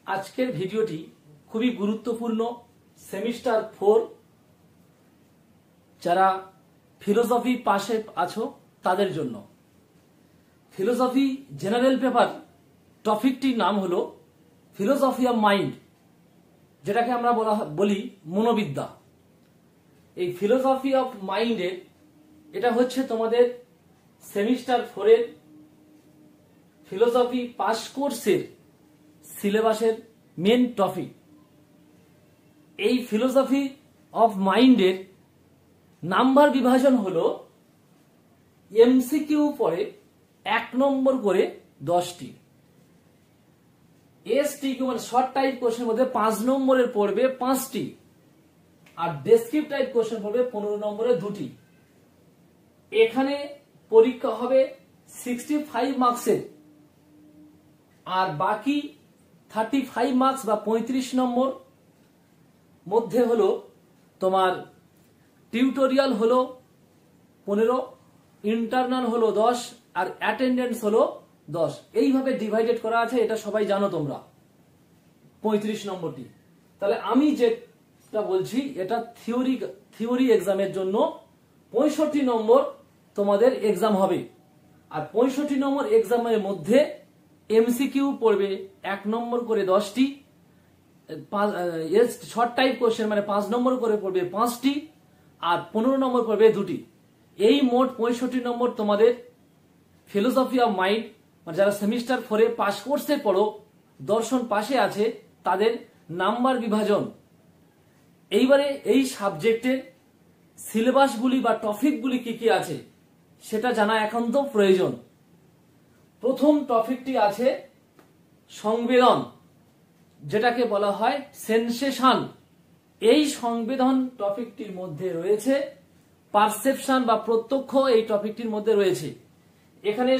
আজকের ভিডিওটি খুবই গুরুত্বপূর্ণ। সেমিস্টার 4 যারা ফিলোসফি পাশে আছো তাদের জন্য। ফিলোসফি জেনারেল পেপার টপিকটির নাম হলো ফিলোসফি অফ মাইন্ড, যেটাকে আমরা বলি মনোবিদ্যা। এই ফিলোসফি অফ মাইন্ডের এটা হচ্ছে তোমাদের সেমিস্টার 4 এর ফিলোসফি পাস কোর্সের সিলেবাসের মেন টপিক। এই ফিলোসফি অফ মাইন্ডের নাম্বার বিভাজন হলো এমসিকিউ পড়ে 1 নম্বর করে 10টি, এসটিকিউ মানে শর্ট টাইপ কোশ্চেনের মধ্যে 5 নম্বরের পড়বে 5টি, আর ডেসক্রিপটিভ টাইপ কোশ্চেন পড়বে 15 নম্বরে 2টি। এখানে পরীক্ষা হবে 65 মার্কসের, আর বাকি 35 মার্কস বা 35 নম্বর মধ্যে হলো তোমার টিউটোরিয়াল হলো 15, ইন্টারনাল হলো 10, আর অ্যাটেন্ডেন্স হলো 10। এইভাবে ডিভাইডেড করা আছে, এটা সবাই জানো তোমরা। 35 নম্বরটি, তাহলে আমি যেটা বলছি এটা থিওরি এক্সামের জন্য 65 নম্বর তোমাদের এক্সাম হবে। আর 65 নম্বর এক্সামের মধ্যে এমসিকিউ পড়বে 1 নম্বর করে 10টি, শর্ট টাইপ কোশ্চেন মানে 5 নম্বর করে পড়বে 5টি, আর 15 নম্বর পড়বে 2টি। এই মোট 65 নম্বর তোমাদের ফিলোসফি অফ মাইন্ড, মানে যারা সেমিস্টার 4 পাস কোর্সে পড়ো, দর্শন পাশে আছে, তাদের নাম্বার বিভাজন। এইবারে এই সাবজেক্টের সিলেবাসগুলি বা টপিকগুলি কি কি আছে সেটা জানা একান্ত প্রয়োজন। প্রথম টপিকটি আছে সংবেদন, যেটাকে বলা হয় সেন্সেশন। এই সংবেদন টপিকটির মধ্যে রয়েছে পারসেপশন বা প্রত্যক্ষ, এই টপিকটির মধ্যে রয়েছে। এখানে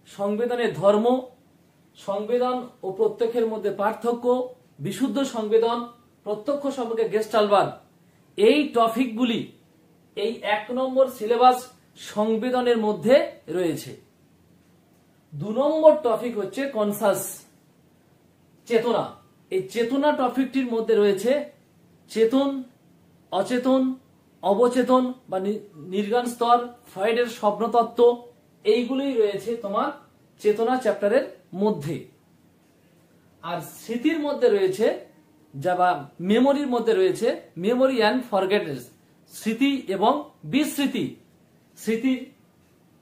সংবেদনের ধর্ম, সংবেদন ও প্রত্যক্ষের মধ্যে পার্থক্য, বিশুদ্ধ সংবেদন, প্রত্যক্ষ সম্পর্কে গেস্টালবাদ, এই টপিকগুলি এই 1 নম্বর সিলেবাস সংবেদনের মধ্যে রয়েছে। 2 নম্বর টপিক হচ্ছে কনসাস, চেতনা। এই চেতনা টপিকটির মধ্যে রয়েছে চেতন, অচেতন, অবচেতন বা নির্গান স্তর, ফ্রয়েডের স্বপ্নতত্ত্ব, এইগুলোই রয়েছে তোমার চেতনা চ্যাপ্টারের মধ্যে। আর স্মৃতির মধ্যে রয়েছে বা মেমোরির মধ্যে রয়েছে মেমোরি অ্যান্ড ফরগেটনেস, স্মৃতি এবং বিস্মৃতি, স্মৃতির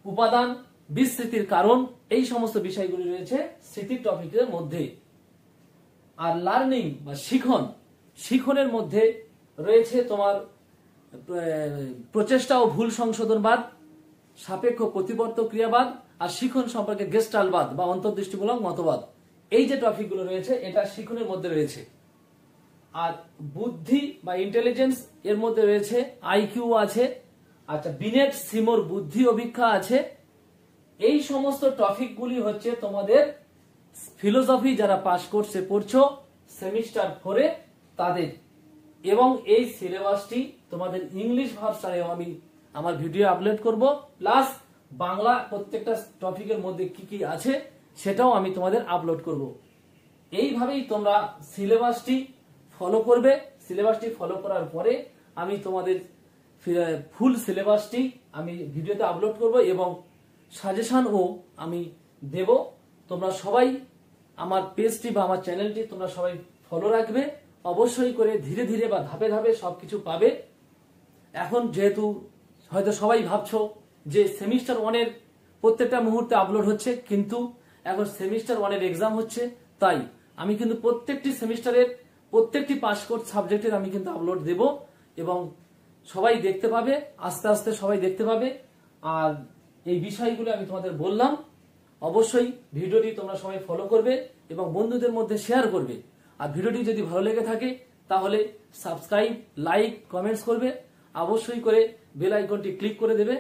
উপাদান, বিস্মৃতির কারণ, এই সমস্ত বিষয়গুলি রয়েছে স্মৃতির টপিকের মধ্যে। আর লার্নিং বা শিখনের মধ্যে রয়েছে তোমার প্রচেষ্টা ও ভুল সংশোধনবাদ, সাপেক্ষ প্রতিবর্ত ক্রিয়াবাদ, আর শিখন সম্পর্কে গেস্টালবাদ বা অন্তর্দৃষ্টিমূলক মতবাদ। এই যে টপিকগুলো রয়েছে এটা শিখনের মধ্যে রয়েছে। আর বুদ্ধি বা ইন্টেলিজেন্স এর মধ্যে রয়েছে আইকিউ আছে, আচ্ছা বিনেট সিমোর বুদ্ধি অভিক্ষা আছে। এই সমস্ত টপিকগুলি হচ্ছে তোমাদের ফিলোসফি যারা পাস কোর্সে পড়ছো সেমিস্টার 4 তাদের। এবং এই সিলেবাসটি তোমাদের ইংলিশ ভার্সনেও আমি আমার ভিডিও আপলোড করব, প্লাস বাংলা প্রত্যেকটা টপিকের মধ্যে কি কি আছে সেটাও আমি তোমাদের আপলোড করব। এইভাবেই তোমরা সিলেবাসটি ফলো করবে। সিলেবাসটি ফলো করার পরে আমি তোমাদের ফুল সিলেবাসটি আমি ভিডিওতে আপলোড করব এবং সাজেশনও আমি দেব। তোমরা সবাই আমার পেজটি বা আমার চ্যানেলটি তোমরা সবাই ফলো রাখবে, অবশ্যই করে ধীরে ধীরে বা ধাপে ধাপে সবকিছু পাবে। এখন যেহেতু হয়তো সবাই ভাবছো যে সেমিস্টার 1 এর প্রত্যেকটা মুহূর্তে আপলোড হচ্ছে, কিন্তু এখন সেমিস্টার 1 এর এক্সাম হচ্ছে, তাই আমি কিন্তু প্রত্যেকটি সেমিস্টারের প্রত্যেকটি পাস কোর্স সাবজেক্টের আমি কিন্তু আপলোড দেব এবং সবাই দেখতে পাবে, আস্তে আস্তে সবাই দেখতে পাবে। আর এই বিষয়গুলো আমি তোমাদের বললাম, অবশ্যই ভিডিওটি তোমরা সবাই ফলো করবে এবং বন্ধুদের মধ্যে শেয়ার করবে। আর ভিডিওটি যদি ভালো লেগে থাকে তাহলে সাবস্ক্রাইব, লাইক, কমেন্টস করবে, অবশ্যই করে বেল আইকনটি ক্লিক করে দেবে।